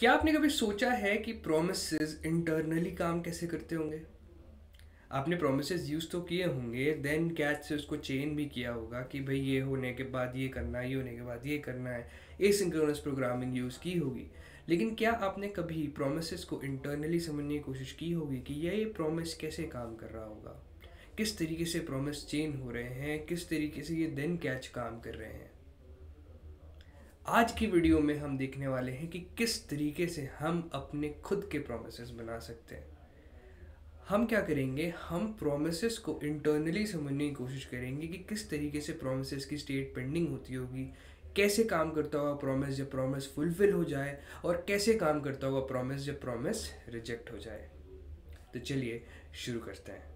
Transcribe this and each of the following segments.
क्या आपने कभी सोचा है कि प्रोमिसेस इंटरनली काम कैसे करते होंगे? आपने प्रोमिसेस यूज़ तो किए होंगे, देन कैच से उसको चेन भी किया होगा कि भाई ये होने के बाद ये करना है, ये होने के बाद ये करना है। एसिंक्रोनस प्रोग्रामिंग यूज़ की होगी। लेकिन क्या आपने कभी प्रोमिसेस को इंटरनली समझने की कोशिश की होगी कि ये प्रोमिस कैसे काम कर रहा होगा? किस तरीके से प्रोमिस चेन हो रहे हैं, किस तरीके से ये देन कैच काम कर रहे हैं? आज की वीडियो में हम देखने वाले हैं कि किस तरीके से हम अपने खुद के प्रोमिसेस बना सकते हैं। हम क्या करेंगे, हम प्रोमिसेस को इंटरनली समझने की कोशिश करेंगे कि किस तरीके से प्रोमिसेस की स्टेट पेंडिंग होती होगी, कैसे काम करता होगा प्रोमिस जब प्रोमिस फुलफिल हो जाए, और कैसे काम करता होगा प्रोमिस जब प्रोमिस रिजेक्ट हो जाए। तो चलिए शुरू करते हैं।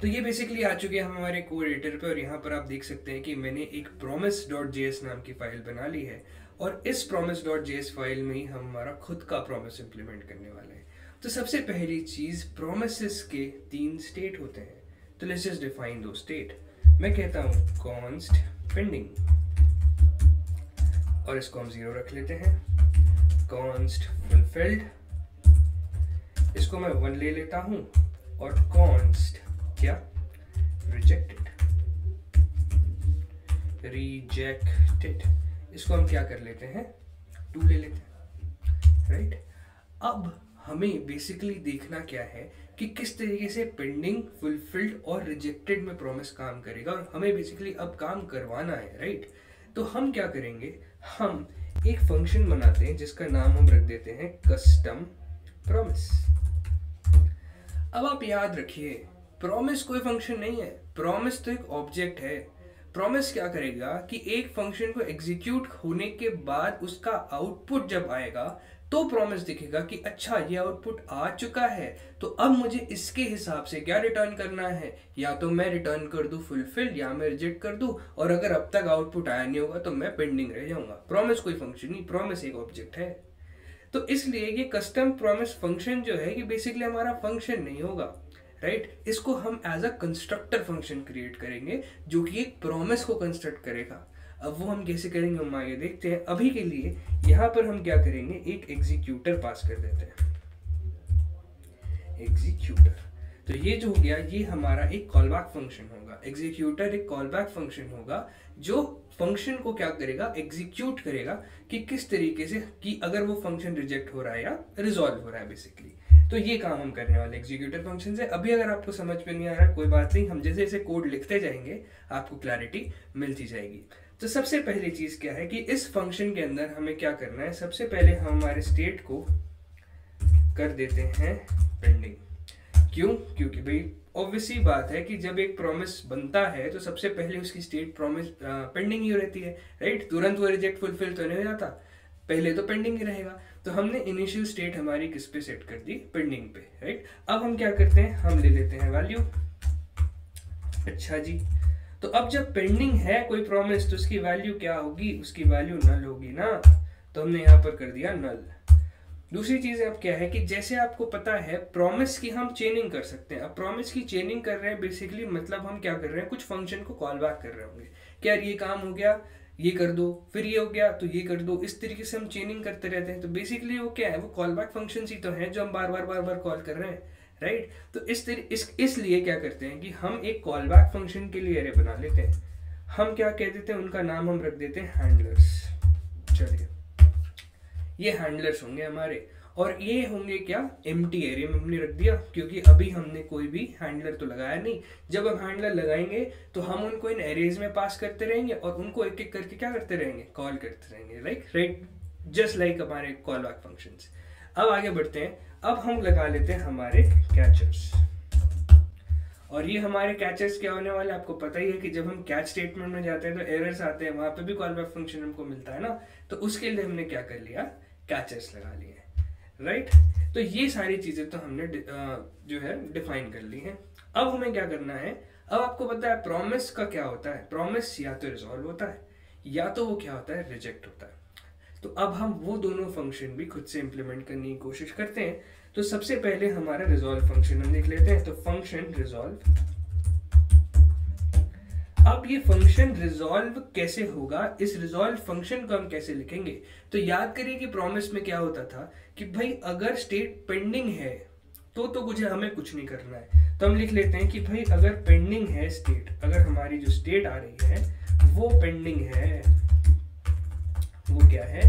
तो ये बेसिकली आ चुके हैं हम हमारे कोड एडिटर पे, और यहाँ पर आप देख सकते हैं कि मैंने एक promise.js नाम की फाइल बना ली है, और इस promise.js फाइल में ही हम हमारा खुद का प्रॉमिस इंप्लीमेंट करने वाले हैं। तो सबसे पहली चीज़, प्रोमिसेस के 3 स्टेट होते हैं। तो लेट्स जस्ट डिफाइन दो स्टेट। मैं कहता हूँ कॉन्स्ट पेंडिंग, और इसको हम 0 रख लेते हैं। कॉन्स्ट फुलफिल्ड, इसको मैं 1 ले लेता हूँ। और कॉन्स्ट क्या, रिजेक्टेड, इसको हम क्या कर लेते हैं, 2 ले लेते हैं, राइट। अब हमें बेसिकली देखना क्या है कि किस तरीके से पेंडिंग, फुलफिल्ड और रिजेक्टेड में प्रॉमिस काम करेगा, और हमें बेसिकली अब काम करवाना है, राइट। तो हम क्या करेंगे, हम एक फंक्शन बनाते हैं जिसका नाम हम रख देते हैं कस्टम प्रॉमिस। अब आप याद रखिए, प्रॉमिस कोई फंक्शन नहीं है, प्रॉमिस तो एक ऑब्जेक्ट है। प्रॉमिस क्या करेगा कि एक फंक्शन को एग्जीक्यूट होने के बाद उसका आउटपुट जब आएगा तो प्रॉमिस दिखेगा कि अच्छा ये आउटपुट आ चुका है, तो अब मुझे इसके हिसाब से क्या रिटर्न करना है, या तो मैं रिटर्न कर दूं फुलफिल, या मैं रिजेक्ट कर दूं, और अगर अब तक आउटपुट आया नहीं होगा तो मैं पेंडिंग रह जाऊंगा। प्रॉमिस कोई फंक्शन नहीं, प्रॉमिस एक ऑब्जेक्ट है। तो इसलिए ये कस्टम प्रॉमिस फंक्शन जो है, ये बेसिकली हमारा फंक्शन नहीं होगा, राइट। इसको हम as a constructor function create करेंगे जो कि एक प्रॉमिस को कंस्ट्रक्ट करेगा। अब वो हम कैसे करेंगे हम आगे देखते हैं। अभी के लिए यहाँ पर हम क्या करेंगे, एक एग्जीक्यूटर पास कर देते हैं, एग्जीक्यूटर। तो ये जो हो गया, ये हमारा एक कॉलबैक फंक्शन होगा। एग्जीक्यूटर एक कॉलबैक फंक्शन होगा जो फंक्शन को क्या करेगा, एग्जीक्यूट करेगा कि किस तरीके से, कि अगर वो फंक्शन रिजेक्ट हो रहा है या रिजॉल्व हो रहा है बेसिकली। तो ये काम हम करने वाले एग्जीक्यूटर फंक्शन से। अभी अगर आपको समझ में नहीं आ रहा, कोई बात नहीं, हम जैसे जैसे कोड लिखते जाएंगे आपको क्लैरिटी मिलती जाएगी। तो सबसे पहली चीज क्या है कि इस फंक्शन के अंदर हमें क्या करना है, सबसे पहले हम हमारे स्टेट को कर देते हैं पेंडिंग। क्यों? क्योंकि भाई ऑब्वियसली बात है कि जब एक प्रॉमिस बनता है तो सबसे पहले उसकी स्टेट प्रॉमिस पेंडिंग ही रहती है, राइट। तुरंत वो रिजेक्ट फुलफिल तो नहीं हो जाता, पहले तो पेंडिंग ही रहेगा। तो हमने इनिशियल स्टेट हमारी किस पे सेट कर दी, पेंडिंग पे, राइट। अब हम क्या करते हैं, हम ले लेते हैं वैल्यू। अच्छा जी, तो अब जब पेंडिंग है कोई प्रॉमिस तो उसकी वैल्यू क्या होगी, उसकी वैल्यू नल होगी ना। तो हमने यहाँ पर कर दिया नल। दूसरी चीज अब क्या है कि जैसे आपको पता है प्रॉमिस की हम चेनिंग कर सकते हैं। अब प्रॉमिस की चेनिंग कर रहे हैं बेसिकली, मतलब हम क्या कर रहे हैं, कुछ फंक्शन को कॉल बैक कर रहे होंगे कि यार ये काम हो गया, ये कर दो, फिर ये हो गया तो ये कर दो। इस तरीके से हम चेनिंग करते रहते हैं। तो बेसिकली वो क्या है, वो कॉल बैक फंक्शन ही तो है जो हम बार बार कॉल कर रहे हैं, राइट। तो इसलिए क्या करते हैं कि हम एक कॉल बैक फंक्शन के लिए एरे बना लेते हैं। हम क्या कह देते हैं, उनका नाम हम रख देते हैं हैंडलर्स। चलिए, ये हैंडलर्स होंगे हमारे, और ये होंगे क्या, एम्प्टी एरे में हमने रख दिया, क्योंकि अभी हमने कोई भी हैंडलर तो लगाया नहीं। जब हम हैंडलर लगाएंगे तो हम उनको इन एरेज में पास करते रहेंगे, और उनको एक एक करके क्या करते रहेंगे, कॉल करते रहेंगे, राइट, जस्ट लाइक हमारे कॉल बैक फंक्शंस। अब आगे बढ़ते हैं। अब हम लगा लेते हैं हमारे कैचर्स, और ये हमारे कैचर्स क्या होने वाले, आपको पता ही है कि जब हम कैच स्टेटमेंट में जाते हैं तो एरर्स आते हैं, वहां पे भी कॉल बैक फंक्शन हमको मिलता है ना। तो उसके लिए हमने क्या कर लिया, कैचर्स लगा लिए, राइट। तो ये सारी चीजें तो हमने जो है डिफाइन कर ली हैं। अब हमें क्या करना है, अब आपको पता है प्रॉमिस का क्या होता है, प्रॉमिस या तो रिजॉल्व होता है या तो वो क्या होता है, रिजेक्ट होता है। तो अब हम वो दोनों फंक्शन भी खुद से इंप्लीमेंट करने की कोशिश करते हैं। तो सबसे पहले हमारा रिजॉल्व फंक्शन हम देख लेते हैं। तो फंक्शन रिजॉल्व, अब ये फंक्शन रिजॉल्व कैसे होगा, इस रिजॉल्व फंक्शन को हम कैसे लिखेंगे? तो याद करिए कि प्रॉमिस में क्या होता था कि भाई अगर स्टेट पेंडिंग है तो कुछ हमें कुछ नहीं करना है। तो हम लिख लेते हैं कि भाई अगर पेंडिंग है स्टेट, अगर हमारी जो स्टेट आ रही है वो पेंडिंग है, वो क्या है,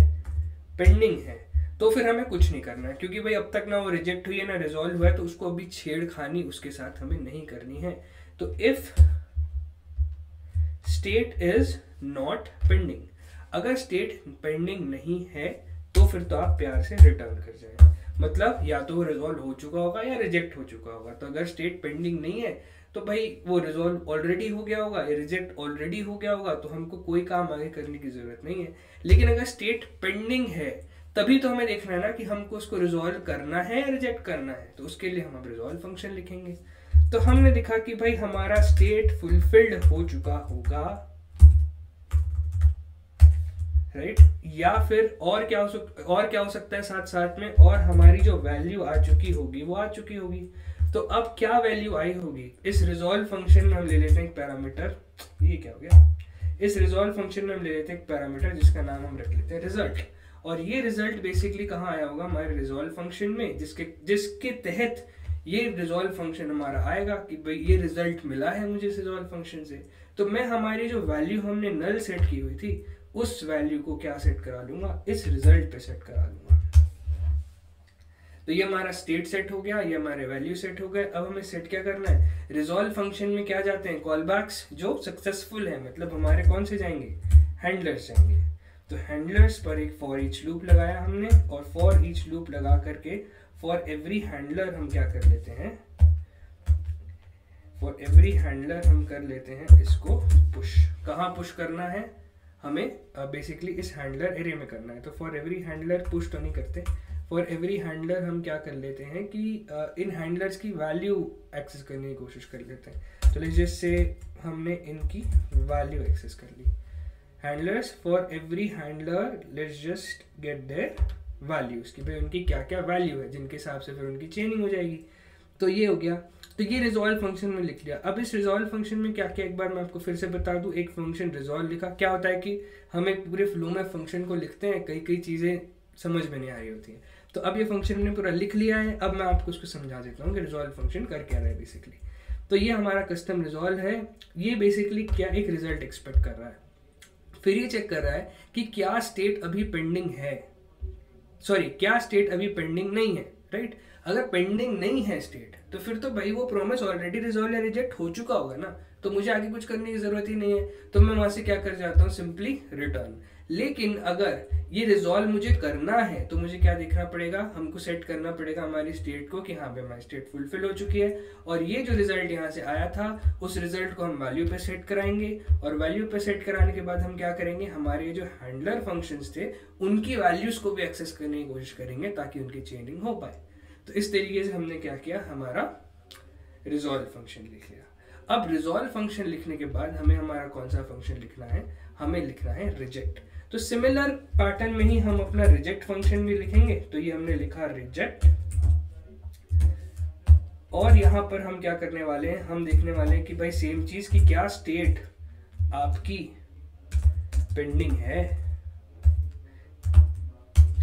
पेंडिंग है, तो फिर हमें कुछ नहीं करना है, क्योंकि भाई अब तक ना वो रिजेक्ट हुई है ना रिजॉल्व हुआ है, तो उसको अभी छेड़खानी उसके साथ हमें नहीं करनी है। तो if state is not pending, अगर स्टेट पेंडिंग नहीं है तो फिर तो आप प्यार से रिटर्न कर जाए, मतलब या तो वो रिजॉल्व हो चुका होगा या रिजेक्ट हो चुका होगा। तो अगर स्टेट पेंडिंग नहीं है तो भाई वो रिजॉल्व ऑलरेडी हो गया होगा या रिजेक्ट ऑलरेडी हो गया होगा, तो हमको कोई काम आगे करने की जरूरत नहीं है। लेकिन अगर स्टेट पेंडिंग है तभी तो हमें देखना है ना कि हमको उसको रिजॉल्व करना है या रिजेक्ट करना है, तो उसके लिए हम अब रिजॉल्व फंक्शन लिखेंगे। तो हमने लिखा कि भाई हमारा स्टेट फुलफिल्ड हो चुका होगा, राइट, या फिर और क्या हो सकता है साथ साथ में, और हमारी जो वैल्यू आ चुकी होगी वो आ चुकी होगी। तो अब क्या वैल्यू आई होगी, इस रिजॉल्व फंक्शन में हम ले लेते हैं एक पैरामीटर, ये क्या हो गया, इस रिजॉल्व फंक्शन में हम ले लेते हैं एक पैरामीटर जिसका नाम हम रख लेते हैं रिजल्ट। और ये रिजल्ट बेसिकली कहाँ आया होगा, हमारे रिजॉल्व फंक्शन में, जिसके तहत ये रिजॉल्व फंक्शन हमारा आएगा कि भाई ये रिजल्ट मिला है मुझे इस रिजॉल्व फंक्शन से, तो मैं हमारी जो वैल्यू हमने नल सेट की हुई थी उस वैल्यू को क्या सेट करा लूंगा, इस रिजल्ट पे सेट करा लूंगा। तो ये हमारा स्टेट सेट हो गया, ये हमारे वैल्यू सेट हो गए। अब हमें सेट क्या करना है, रिजॉल्व फंक्शन में क्या जाते हैं, कॉलबैक्स जो सक्सेसफुल है, मतलब हमारे कौन से जाएंगे, हैंडलर्स जाएंगे। तो हैंडलर्स पर एक फॉर ईच लूप लगाया हमने, और फॉर ईच लूप लगा करके फॉर एवरी हैंडलर हम क्या कर लेते हैं, फॉर एवरी हैंडलर हम कर लेते हैं इसको पुश। कहाँ पुश करना है, हमें बेसिकली इस हैंडलर एरे में करना है। तो फॉर एवरी हैंडलर पुश तो नहीं करते, फॉर एवरी हैंडलर हम क्या कर लेते हैं कि इन हैंडलर्स की वैल्यू एक्सेस करने की कोशिश कर लेते हैं। तो लेट्स से हमने इनकी वैल्यू एक्सेस कर ली, handlers for every handler let's just get their values कि भाई उनकी क्या क्या वैल्यू है, जिनके हिसाब से फिर उनकी चेनिंग हो जाएगी। तो ये हो गया, तो ये रिजॉल्व फंक्शन में लिख लिया। अब इस रिजॉल्व फंक्शन में क्या क्या, एक बार मैं आपको फिर से बता दूं, एक फंक्शन रिजॉल्व लिखा, क्या होता है कि हमें पूरे फ्लो में फंक्शन को लिखते हैं, कई चीजें समझ में नहीं आ रही होती है। तो अब ये फंक्शन हमने पूरा लिख लिया है, अब मैं आपको उसको समझा देता हूँ कि रिजॉल्व फंक्शन कर क्या रहा है बेसिकली। तो ये हमारा कस्टम रिजॉल्व है, ये बेसिकली क्या एक रिजल्ट एक्सपेक्ट कर रहा है, फिर ये चेक कर रहा है कि क्या स्टेट अभी पेंडिंग है, सॉरी क्या स्टेट अभी पेंडिंग नहीं है, राइट। अगर पेंडिंग नहीं है स्टेट तो फिर तो भाई वो प्रॉमिस ऑलरेडी रिजॉल्व या रिजेक्ट हो चुका होगा ना, तो मुझे आगे कुछ करने की जरूरत ही नहीं है, तो मैं वहां से क्या कर जाता हूँ, सिंपली रिटर्न। लेकिन अगर ये रिजॉल्व मुझे करना है तो मुझे क्या देखना पड़ेगा, हमको सेट करना पड़ेगा हमारी स्टेट को कि हाँ भाई हमारी स्टेट फुलफिल हो चुकी है, और ये जो रिजल्ट यहाँ से आया था उस रिजल्ट को हम वैल्यू पे सेट कराएंगे, और वैल्यू पे सेट कराने के बाद हम क्या करेंगे, हमारे जो हैंडलर फंक्शंस थे उनकी वैल्यूज को भी एक्सेस करने की कोशिश करेंगे ताकि उनकी चेनिंग हो पाए। तो इस तरीके से हमने क्या किया, हमारा रिजॉल्व फंक्शन लिख लिया। अब रिजॉल्व फंक्शन लिखने के बाद हमें हमारा कौन सा फंक्शन लिखना है, हमें लिखना है रिजेक्ट। तो सिमिलर पैटर्न में ही हम अपना रिजेक्ट फंक्शन भी लिखेंगे। तो ये हमने लिखा रिजेक्ट, और यहां पर हम क्या करने वाले हैं, हम देखने वाले हैं कि भाई सेम चीज की क्या स्टेट आपकी पेंडिंग है,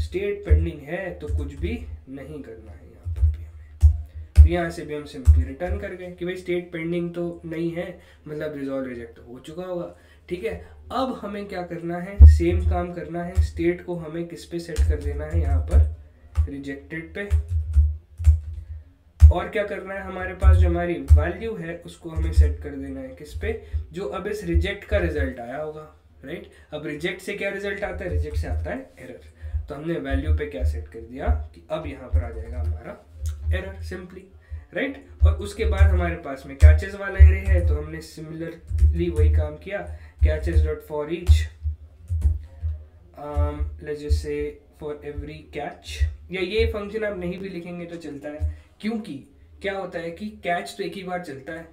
स्टेट पेंडिंग है तो कुछ भी नहीं करना है यहाँ पर भी हमें। तो यहाँ से भी हम सिंपली रिटर्न कर गए कि भाई स्टेट पेंडिंग तो नहीं है, मतलब रिजॉल्व रिजेक्ट हो चुका होगा, ठीक है। अब हमें क्या करना है, सेम काम करना है, स्टेट को हमें किस पे सेट कर देना है, यहाँ पर रिजेक्टेड पे, और क्या करना है, हमारे पास जो हमारी वैल्यू है उसको हमें सेट कर देना है किस पे, जो अब इस रिजेक्ट का रिजल्ट आया होगा, राइट। अब रिजेक्ट से क्या रिजल्ट आता है, रिजेक्ट से आता है एरर, तो हमने वैल्यू पे क्या सेट कर दिया कि अब यहाँ पर आ जाएगा हमारा एरर सिंपली, राइट। और उसके बाद हमारे पास में कैचेस वाला एरे है, तो हमने सिमिलरली वही काम किया, catches dot for each let's just say for every catch, या ये फंक्शन आप नहीं भी लिखेंगे तो चलता है, क्योंकि क्या होता है कि कैच तो एक ही बार चलता है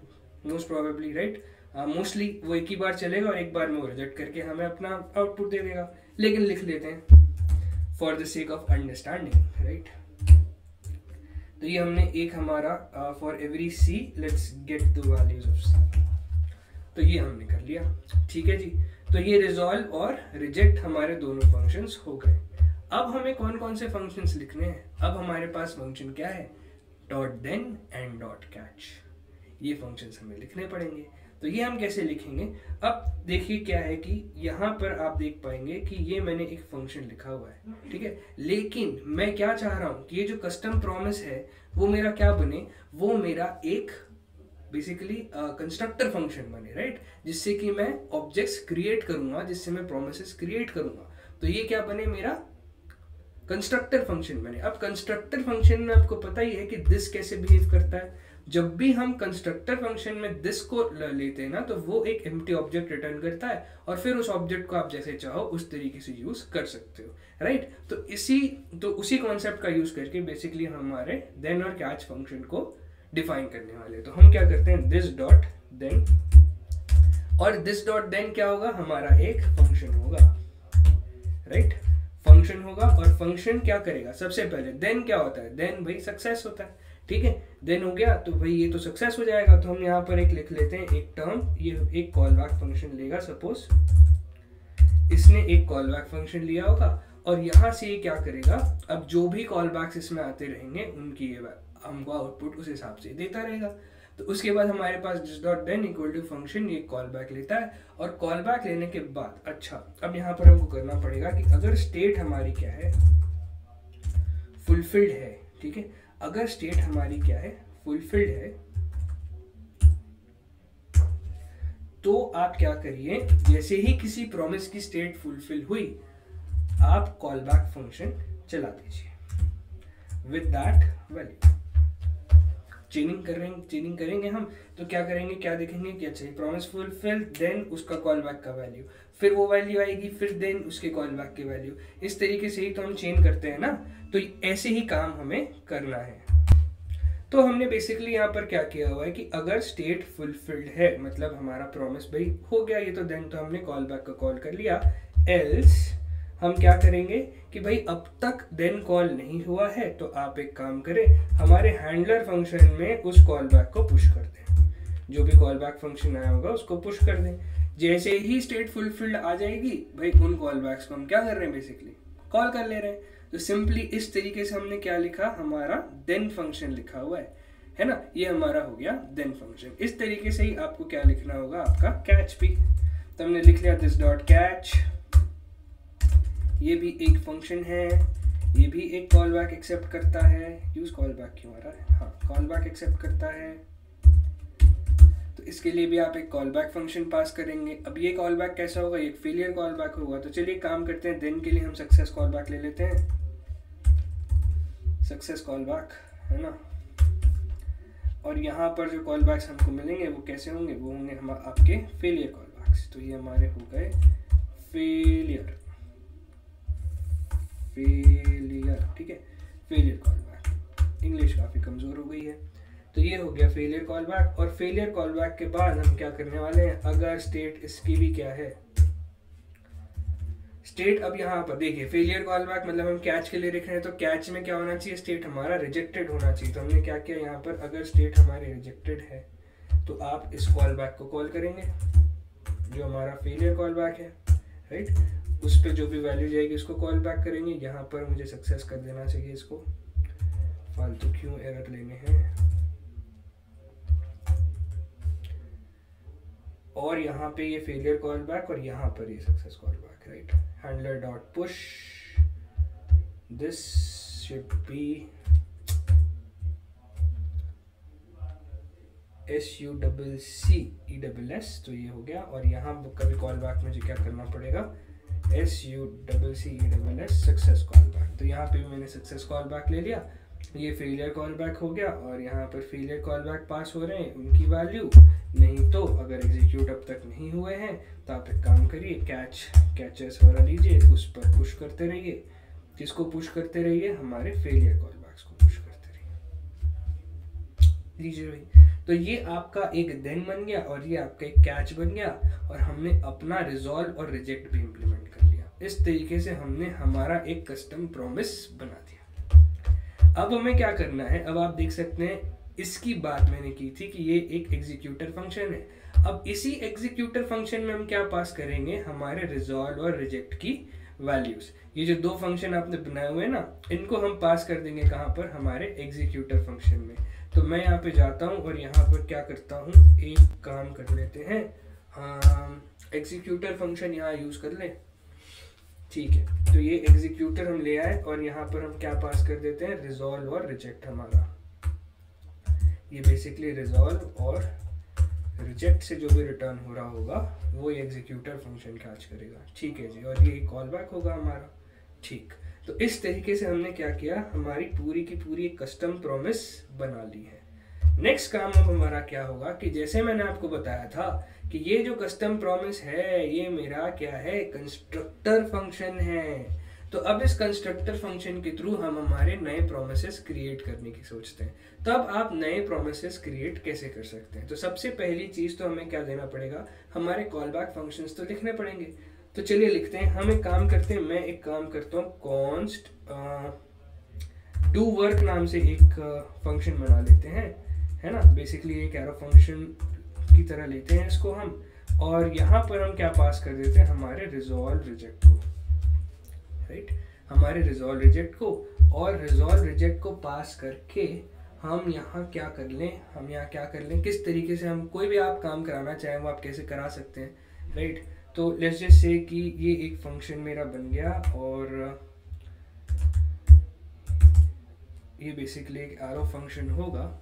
मोस्ट प्रोबेबली, राइट। मोस्टली वो एक ही बार चलेगा और एक बार में वो रिजेक्ट करके हमें अपना आउटपुट दे देगा, लेकिन लिख लेते हैं for the sake of understanding, right. तो ये हमने एक हमारा for every C let's get the values of C. तो ये हमने कर लिया, ठीक है जी। तो ये रिजॉल्व और रिजेक्ट हमारे दोनों फंक्शंस हो गए। अब हमें कौन कौन से फंक्शंस लिखने हैं? अब हमारे पास फंक्शन क्या है? Dot then and dot catch, ये फंक्शंस हमें लिखने पड़ेंगे। तो ये हम कैसे लिखेंगे? अब देखिए क्या है कि यहाँ पर आप देख पाएंगे कि ये मैंने एक फंक्शन लिखा हुआ है, ठीक है, लेकिन मैं क्या चाह रहा हूँ कि ये जो कस्टम प्रॉमिस है वो मेरा क्या बने, वो मेरा एक बेसिकली कंस्ट्रक्टर फंक्शन बने, राइट, जिससे कि मैं ऑब्जेक्ट्स क्रिएट करूंगा, जिससे मैं प्रोमिसेस क्रिएट करूंगा। तो ये क्या बने, मेरा कंस्ट्रक्टर फंक्शन बने। अब कंस्ट्रक्टर फंक्शन में आपको पता ही है कि दिस कैसे बिहेव करता है। जब भी हम कंस्ट्रक्टर फंक्शन में दिस को लेते हैं ना, तो वो एक एम्प्टी ऑब्जेक्ट रिटर्न करता है और फिर उस ऑब्जेक्ट को आप जैसे चाहो उस तरीके से यूज कर सकते हो, राइट। तो उसी कॉन्सेप्ट का यूज करके बेसिकली हमारे देन और कैच फंक्शन को डिफाइन करने वाले। तो हम क्या करते हैं, दिस डॉट देन, और दिस डॉट देन क्या होगा, हमारा एक फंक्शन होगा, राइट, फंक्शन होगा। और फंक्शन क्या करेगा, सबसे पहले देन क्या होता है, देन भाई सक्सेस होता है, ठीक है, देन हो गया तो भाई ये तो सक्सेस हो जाएगा। तो हम यहाँ पर एक लिख लेते हैं, एक टर्म, ये एक कॉल बैक फंक्शन लेगा, सपोज इसने एक कॉल बैक फंक्शन लिया होगा और यहाँ से ये क्या करेगा, अब जो भी कॉल बैक्स इसमें आते रहेंगे उनकी ये हमको आउटपुट उस हिसाब से देता रहेगा। तो उसके बाद हमारे पास this dot then equal to function, ये कॉल बैक लेता है। और कॉल बैक लेने के बाद अच्छा, अब यहाँ पर हमको करना पड़ेगा कि अगर स्टेट हमारी क्या है, फुलफिल्ड है, ठीक है, अगर स्टेट हमारी क्या है, फुलफिल्ड है, तो आप क्या करिए, जैसे ही किसी प्रॉमिस की स्टेट फुलफिल हुई आप कॉल बैक फंक्शन चला दीजिए विद दैट वैल्यू। चेनिंग करेंगे हम, तो क्या करेंगे, क्या देखेंगे कि अच्छा प्रॉमिस फुलफिल, देन उसका कॉल बैक का वैल्यू, फिर वो वैल्यू आएगी, फिर देन उसके कॉल बैक की वैल्यू। इस तरीके से ही तो हम चेन करते हैं ना, तो ऐसे ही काम हमें करना है। तो हमने बेसिकली यहाँ पर क्या किया हुआ है कि अगर स्टेट फुलफिल्ड है, मतलब हमारा प्रॉमिस भाई हो गया ये, तो देन तो हमने कॉल बैक का कॉल कर लिया। एल्स हम क्या करेंगे कि भाई अब तक देन कॉल नहीं हुआ है, तो आप एक काम करें, हमारे हैंडलर फंक्शन में उस कॉल बैक को पुश कर दें, जो भी कॉल बैक फंक्शन आया होगा उसको पुश कर दें। जैसे ही स्टेट फुलफिल्ड आ जाएगी भाई, उन कॉल बैक्स को हम क्या कर रहे हैं, बेसिकली कॉल कर ले रहे हैं। तो सिंपली इस तरीके से हमने क्या लिखा, हमारा देन फंक्शन लिखा हुआ है ना, ये हमारा हो गया देन फंक्शन। इस तरीके से ही आपको क्या लिखना होगा, आपका कैच भी। तो हमने लिख लिया दिस डॉट कैच, ये भी एक फंक्शन है, ये भी एक कॉल बैक एक्सेप्ट करता है, यूज कॉल बैक क्यों आ रहा है, हाँ कॉल बैक एक्सेप्ट करता है। तो इसके लिए भी आप एक कॉल बैक फंक्शन पास करेंगे। अब ये कॉल बैक कैसा होगा, एक फेलियर कॉल बैक होगा। तो चलिए काम करते हैं, देन के लिए हम सक्सेस कॉल बैक ले लेते हैं, सक्सेस कॉल बैक, है ना। और यहाँ पर जो कॉल बैक्स हमको मिलेंगे वो कैसे होंगे, वो होंगे हम आपके फेलियर कॉल बैक्स। तो ये हमारे हो गए फेलियर, ठीक है, फेलियर कॉल बैक। इंग्लिश काफ़ी कमज़ोर हो गई है। तो ये हो गया फेलियर कॉल बैक। और फेलियर कॉल बैक के बाद हम क्या करने वाले हैं, अगर स्टेट इसकी भी क्या है, स्टेट अब यहाँ पर देखिए फेलियर कॉल बैक मतलब हम कैच के लिए लिख रहे हैं, तो कैच में क्या होना चाहिए, स्टेट हमारा रिजेक्टेड होना चाहिए। तो हमने क्या किया यहाँ पर, अगर स्टेट हमारी रिजेक्टेड है तो आप इस कॉल बैक को कॉल करेंगे, जो हमारा फेलियर कॉल बैक है, राइट, उस पर जो भी वैल्यू जाएगी उसको कॉल बैक करेंगे। यहाँ पर मुझे सक्सेस कर देना चाहिए, इसको फालतू क्यों एरर लेने हैं। और यहाँ पे ये फेलियर कॉल बैक और यहाँ पर ये success call back, right. Handler dot push, this should be SUCCESS, तो ये हो गया। और यहाँ का भी कॉल बैक मुझे क्या करना पड़ेगा, SUCCESS सक्सेस कॉल बैक। तो यहाँ पे भी मैंने सक्सेस कॉल बैक ले लिया, ये फेलियर कॉल बैक हो गया। और यहाँ पर फेलियर कॉल बैक पास हो रहे हैं, उनकी वैल्यू नहीं, तो अगर एग्जीक्यूट अब तक नहीं हुए हैं तो आप एक काम करिए, कैचेस वाला लीजिए, उस पर पुश करते रहिए। किसको पुश करते रहिए, हमारे फेलियर कॉल बैक्स को पुश करते रहिए, लीजिए भाई। तो ये आपका एक देन बन गया और ये आपका एक कैच बन गया, और हमने अपना रिजॉल्व और रिजेक्ट भी इम्प्लीमेंट कर लिया। इस तरीके से हमने हमारा एक कस्टम प्रॉमिस बना दिया। अब हमें क्या करना है, अब आप देख सकते हैं इसकी बात मैंने की थी कि ये एक एग्जीक्यूटर फंक्शन है। अब इसी एग्जीक्यूटर फंक्शन में हम क्या पास करेंगे, हमारे रिजॉल्व और रिजेक्ट की वैल्यूज। ये जो 2 फंक्शन आपने बनाए हुए हैं ना, इनको हम पास कर देंगे कहाँ पर, हमारे एग्जीक्यूटर फंक्शन में। तो मैं यहाँ पे जाता हूँ और यहाँ पर क्या करता हूँ, एक काम कर लेते हैं, एग्जीक्यूटर फंक्शन यहाँ यूज कर ले, ठीक है। तो ये एग्जीक्यूटर हम ले आए और यहाँ पर हम क्या पास कर देते हैं, रिजॉल्व और रिजेक्ट। हमारा ये बेसिकली रिजॉल्व और रिजेक्ट से जो भी रिटर्न हो रहा होगा वो ये एग्जीक्यूटर फंक्शन कैच करेगा, ठीक है जी। और ये कॉल बैक होगा हमारा, ठीक। तो इस तरीके से हमने क्या किया, हमारी पूरी की पूरी एक कस्टम प्रॉमिस बना ली है। नेक्स्ट काम अब हमारा क्या होगा कि जैसे मैंने आपको बताया था कि ये जो कस्टम प्रॉमिस है ये मेरा क्या है, कंस्ट्रक्टर फंक्शन है। तो अब इस कंस्ट्रक्टर फंक्शन के थ्रू हम हमारे नए प्रोमिसेस क्रिएट करने की सोचते हैं। तब आप नए प्रोमिसेस क्रिएट कैसे कर सकते हैं, तो सबसे पहली चीज तो हमें क्या देना पड़ेगा, हमारे कॉल बैक फंक्शंस तो लिखने पड़ेंगे। तो चलिए लिखते हैं, हम एक काम करते हैं, मैं एक काम करता हूँ, कॉन्स्ट डू वर्क नाम से एक फंक्शन बना लेते हैं, है ना। बेसिकली एक एरो फंक्शन की तरह लेते हैं इसको हम, और यहाँ पर हम क्या पास कर देते हैं, हमारे रिजॉल्व रिजेक्ट को, राइट, हमारे रिजॉल्व रिजेक्ट को। और रिजॉल्व रिजेक्ट को पास करके हम यहाँ क्या कर लें, हम यहाँ क्या कर लें, किस तरीके से हम कोई भी आप काम कराना चाहें वो आप कैसे करा सकते हैं, राइट। तो लेट्स जस्ट से कि ये एक फंक्शन मेरा बन गया और ये बेसिकली एक एरो फंक्शन होगा,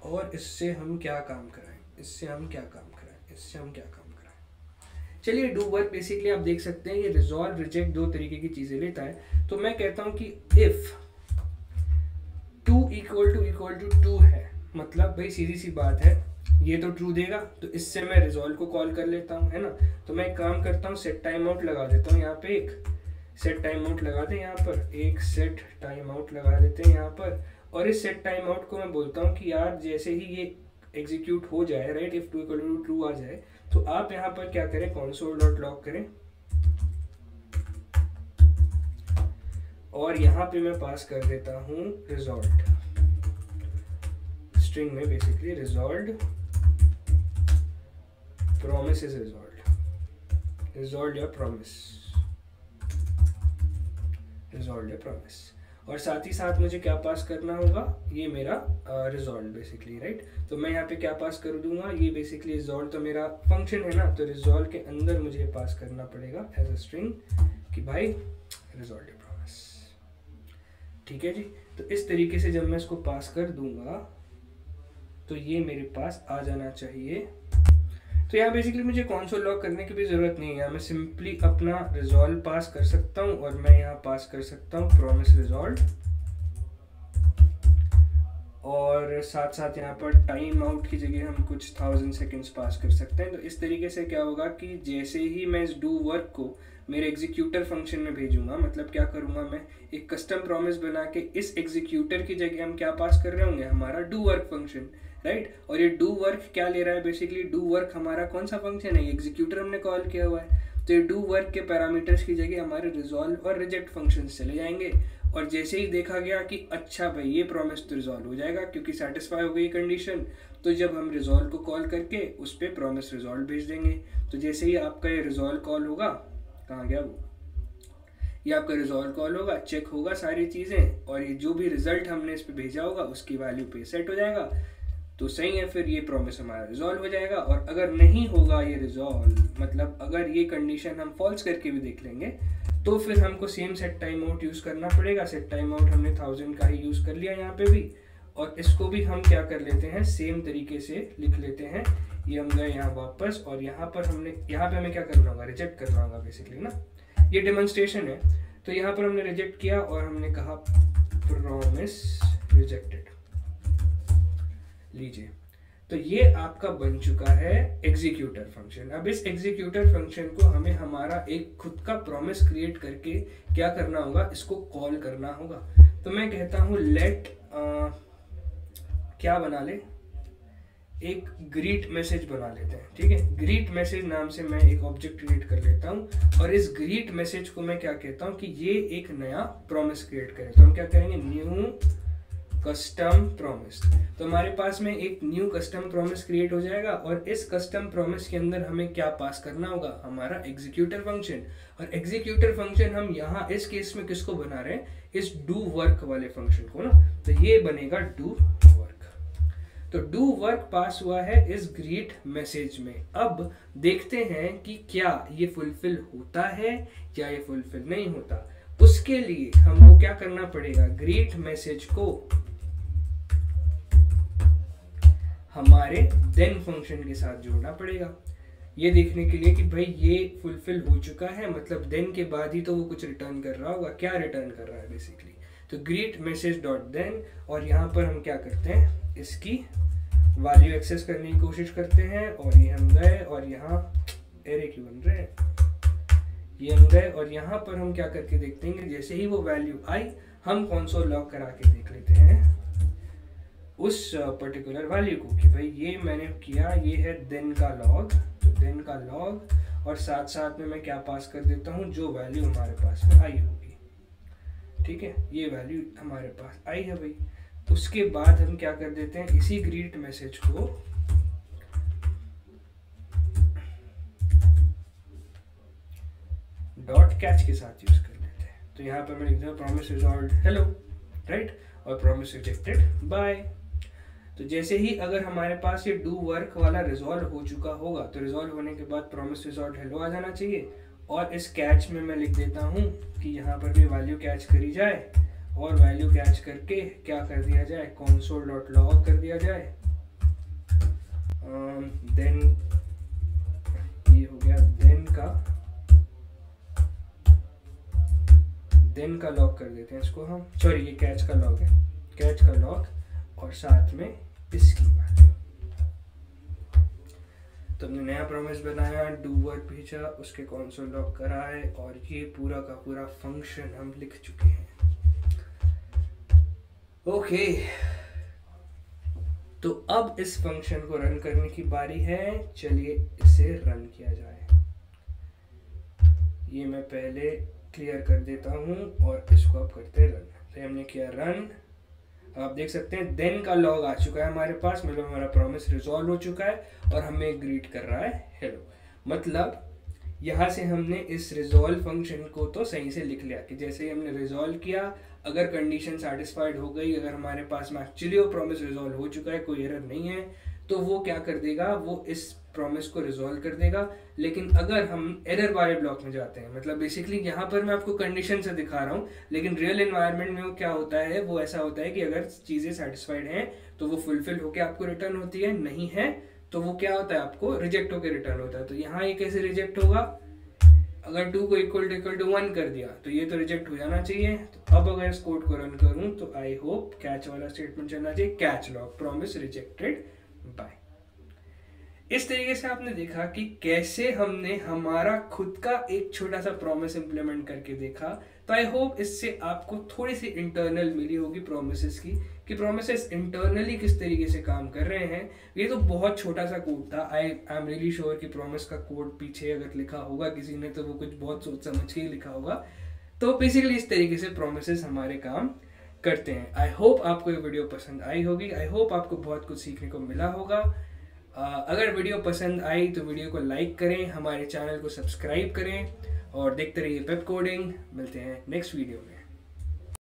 और इससे हम क्या काम कराएं, इससे हम क्या काम कराएं, इससे हम क्या काम कराएं। चलिए डू वर्क बेसिकली आप देख सकते हैं ये रिजॉल्व रिजेक्ट 2 तरीके की चीजें लेता है। तो मैं कहता हूं कि इफ 2 इक्वल टू 2 है, मतलब भाई सीधी सी बात है, ये तो ट्रू देगा, तो इससे मैं रिजॉल्व को कॉल कर लेता हूँ, है ना। तो मैं एक काम करता हूँ, सेट टाइम आउट लगा देता हूँ, यहाँ पे एक सेट टाइम आउट लगा दें, यहाँ पर एक सेट टाइम आउट लगा देते हैं यहाँ पर। और इस सेट टाइम आउट को मैं बोलता हूँ कि यार जैसे ही ये एग्जीक्यूट हो जाए, right, if 2 equal to true आ जाए, तो आप यहाँ पर क्या करें, console.log करें, और यहाँ पे मैं पास कर देता हूँ रिजॉल्ट, स्ट्रिंग में basically resolve promise is resolve your promise, resolve your promise. और साथ ही साथ मुझे क्या पास करना होगा, ये मेरा रिजॉल्व बेसिकली, राइट। तो मैं यहाँ पे क्या पास कर दूंगा, ये बेसिकली रिजॉल्व तो मेरा फंक्शन है ना, तो रिजॉल्व के अंदर मुझे पास करना पड़ेगा एज अ स्ट्रिंग कि भाई रिजॉल्व योर प्रॉमिस, ठीक है जी। तो इस तरीके से जब मैं इसको पास कर दूंगा तो ये मेरे पास आ जाना चाहिए। तो यहाँ बेसिकली मुझे console log करने की भी जरूरत नहीं है, यहाँ मैं सिंपली अपना रिजॉल्व पास कर सकता हूँ, और मैं यहाँ पास कर सकता हूँ प्रॉमिस रिजॉल्व, और साथ साथ यहाँ पर टाइम आउट की जगह हम कुछ 1000 सेकेंड्स पास कर सकते हैं। तो इस तरीके से क्या होगा कि जैसे ही मैं इस डू वर्क को मेरे एग्जीक्यूटर फंक्शन में भेजूंगा, मतलब क्या करूंगा, मैं एक कस्टम प्रॉमिस बना के इस एग्जीक्यूटर की जगह हम क्या पास कर रहे होंगे, हमारा डू वर्क फंक्शन, राइट। और ये डू वर्क क्या ले रहा है, बेसिकली डू वर्क हमारा कौन सा फंक्शन है, एग्जीक्यूटर हमने कॉल किया हुआ है। तो ये डू वर्क के पैरामीटर्स की जगह हमारे रिजॉल्व और रिजेक्ट फंक्शन चले जाएंगे, और जैसे ही देखा गया कि अच्छा भाई ये प्रॉमिस तो रिजॉल्व हो जाएगा क्योंकि सेटिस्फाई हो गई कंडीशन, तो जब हम रिजॉल्व को कॉल करके उस पर प्रॉमिस रिजॉल्व भेज देंगे। तो जैसे ही आपका ये रिजॉल्व कॉल होगा, कहाँ गया वो, ये आपका रिजॉल्व कॉल होगा, चेक होगा सारी चीज़ें, और ये जो भी रिजल्ट हमने इस पर भेजा होगा उसकी वैल्यू पे सेट हो जाएगा, तो सही है, फिर ये प्रॉमिस हमारा रिजॉल्व हो जाएगा। और अगर नहीं होगा ये रिजॉल्व, मतलब अगर ये कंडीशन हम फॉल्स करके भी देख लेंगे, तो फिर हमको same set time out use करना पड़ेगा। सेट टाइम आउट हमने 1000 का ही यूज़ कर लिया यहाँ पे भी, और इसको भी हम क्या कर लेते हैं, सेम तरीके से लिख लेते हैं। ये हम गए यहाँ वापस, और यहाँ पर हमने, यहाँ पे हमें क्या करना होगा, रिजेक्ट करना होगा बेसिकली ना, ये डेमोन्स्ट्रेशन है। तो यहाँ पर हमने रिजेक्ट किया और हमने कहा प्रॉमिस रिजेक्टेड, लीजिए। तो ये आपका बन चुका है एग्जीक्यूटर फंक्शन। अब इस एग्जीक्यूटर फंक्शन को हमें हमारा एक खुद का प्रॉमिस क्रिएट करके क्या करना होगा, इसको कॉल करना होगा। तो मैं कहता हूँ लेट क्या बना ले, एक ग्रीट मैसेज बना लेते हैं, ठीक है। ग्रीट मैसेज नाम से मैं एक ऑब्जेक्ट क्रिएट कर लेता हूँ, और इस ग्रीट मैसेज को मैं क्या कहता हूँ कि ये एक नया प्रॉमिस क्रिएट करे। तो हम क्या करेंगे, न्यू कस्टम प्रॉमिस। तो हमारे पास में एक न्यू कस्टम प्रॉमिस क्रिएट हो जाएगा और इस कस्टम प्रॉमिस के अंदर हमें क्या पास करना होगा, हमारा एग्जीक्यूटर फंक्शन। और एग्जीक्यूटर फंक्शन हम यहाँ इस केस में किसको बना रहे हैं, इस डू वर्क वाले फंक्शन को ना, तो ये बनेगा डू वर्क। तो डू वर्क पास हुआ है इस ग्रीट मैसेज में। अब देखते हैं कि क्या ये फुलफिल होता है या ये फुलफिल नहीं होता। उसके लिए हमको क्या करना पड़ेगा, ग्रीट मैसेज को हमारे देन फंक्शन के साथ जोड़ना पड़ेगा, ये देखने के लिए कि भाई ये फुलफिल हो चुका है, मतलब देन के बाद ही तो वो कुछ रिटर्न कर रहा होगा। क्या रिटर्न कर रहा है बेसिकली, तो ग्रीट मैसेज डॉट देन, और यहाँ पर हम क्या करते हैं, इसकी वैल्यू एक्सेस करने की कोशिश करते हैं। और ये हम गए और यहाँ एरे क्यों बन रहे हैं, ये हम गए और यहाँ पर हम क्या करके देखते हैं, जैसे ही वो वैल्यू आई हम कंसोल लॉग करा के देख लेते हैं उस पर्टिकुलर वैल्यू को कि भाई ये मैंने किया, ये है देन का लॉग, तो देन का लॉग, और साथ साथ में मैं क्या पास कर देता हूँ, जो वैल्यू हमारे पास में आई होगी। ठीक है, ये वैल्यू हमारे पास आई है भाई। उसके बाद हम क्या कर देते हैं, इसी greet message co dot catch के साथ यूज कर लेते हैं। तो यहाँ पर मैं लिखता हूँ प्रॉमिस रिजॉल्व्ड हेलो, राइट, और प्रॉमिस रिजेक्टेड बाय। तो जैसे ही अगर हमारे पास ये डू वर्क वाला रिजॉल्व हो चुका होगा, तो रिजॉल्व होने के बाद प्रॉमिस रिजॉल्व्ड हेलो आ जाना चाहिए। और इस कैच में मैं लिख देता हूँ कि यहाँ पर भी वैल्यू कैच करी जाए, और वैल्यू कैच करके क्या कर दिया जाए, console डॉट लॉग कर दिया जाए। देन ये हो गया देन का लॉग कर देते हैं इसको हम, सॉरी ये कैच का लॉग है, कैच का लॉग, और साथ में इसकी वैल्यू। तो हमने नया प्रॉमिस बनाया, डू वर्क भेजा, उसके कंसोल लॉग करा है, और ये पूरा का पूरा फंक्शन हम लिख चुके हैं। ओके, तो अब इस फंक्शन को रन करने की बारी है। चलिए इसे रन किया जाए। ये मैं पहले क्लियर कर देता हूँ और इसको अब करते हैं रन। तो हमने किया रन, आप देख सकते हैं देन का लॉग आ चुका है हमारे पास, मतलब हमारा प्रॉमिस रिजॉल्व हो चुका है और हमें ग्रीट कर रहा है हेलो। मतलब यहाँ से हमने इस रिजॉल्व फंक्शन को तो सही से लिख लिया कि जैसे ही हमने रिजॉल्व किया, अगर कंडीशन सेटिस्फाइड हो गई, अगर हमारे पास में एक्चुअली वो प्रॉमिस रिजॉल्व हो चुका है, कोई एरर नहीं है, तो वो क्या कर देगा, वो इस प्रॉमिस को रिजॉल्व कर देगा। लेकिन अगर हम एरर वाले ब्लॉक में जाते हैं, मतलब बेसिकली यहाँ पर मैं आपको कंडीशन से दिखा रहा हूँ, लेकिन रियल एनवायरनमेंट में वो क्या होता है, वो ऐसा होता है कि अगर चीज़ें सेटिस्फाइड हैं तो वो फुलफिल होकर आपको रिटर्न होती है, नहीं है तो वो क्या होता है, आपको रिजेक्ट होकर रिटर्न होता है। तो यहाँ ये कैसे रिजेक्ट होगा, अगर 2 को इक्वल टू 1 कर दिया तो ये तो रिजेक्ट हो जाना चाहिए। तो अब अगर इस कोड को रन करूं तो आई होप कैच वाला स्टेटमेंट चलना चाहिए, catch log promise rejected by. इस तरीके से आपने देखा कि कैसे हमने हमारा खुद का एक छोटा सा प्रॉमिस इंप्लीमेंट करके देखा। तो आई होप इससे आपको थोड़ी सी इंटरनल मिली होगी प्रोमिसेस की, कि प्रोमिसेस इंटरनली किस तरीके से काम कर रहे हैं। ये तो बहुत छोटा सा कोड था, आई एम रियली श्योर कि प्रोमिस का कोड पीछे अगर लिखा होगा किसी ने तो वो कुछ बहुत सोच समझ के ही लिखा होगा। तो बेसिकली इस तरीके से प्रोमिसेस हमारे काम करते हैं। आई होप आपको ये वीडियो पसंद आई होगी, आई होप आपको बहुत कुछ सीखने को मिला होगा। अगर वीडियो पसंद आई तो वीडियो को लाइक करें, हमारे चैनल को सब्सक्राइब करें और देखते रहिए वेब कोडिंग। मिलते हैं नेक्स्ट वीडियो में।